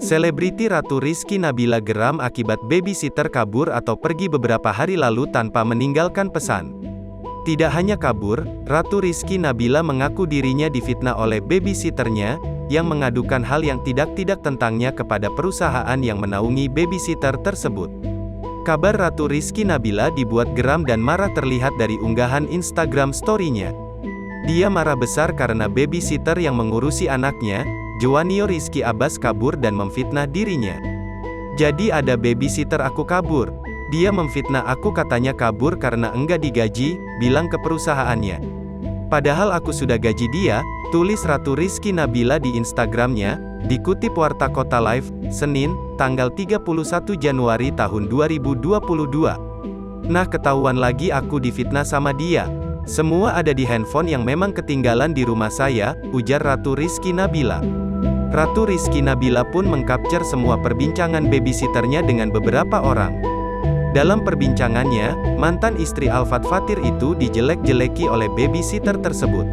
Selebriti Ratu Rizky Nabila geram akibat babysitter kabur atau pergi beberapa hari lalu tanpa meninggalkan pesan. Tidak hanya kabur, Ratu Rizky Nabila mengaku dirinya difitnah oleh babysitternya, yang mengadukan hal yang tidak tentangnya kepada perusahaan yang menaungi babysitter tersebut. Kabar Ratu Rizky Nabila dibuat geram dan marah terlihat dari unggahan Instagram story-nya. Dia marah besar karena babysitter yang mengurusi anaknya, Joanio Rizky Abbas kabur dan memfitnah dirinya. Jadi ada babysitter aku kabur. Dia memfitnah aku katanya kabur karena enggak digaji, bilang ke perusahaannya. Padahal aku sudah gaji dia, tulis Ratu Rizky Nabila di Instagramnya, dikutip Warta Kota Live, Senin, tanggal 31 Januari tahun 2022. Nah ketahuan lagi aku difitnah sama dia. Semua ada di handphone yang memang ketinggalan di rumah saya, ujar Ratu Rizky Nabila. Ratu Rizky Nabila pun mengcapture semua perbincangan babysitternya dengan beberapa orang. Dalam perbincangannya, mantan istri Alfat Fathir itu dijelek-jeleki oleh babysitter tersebut.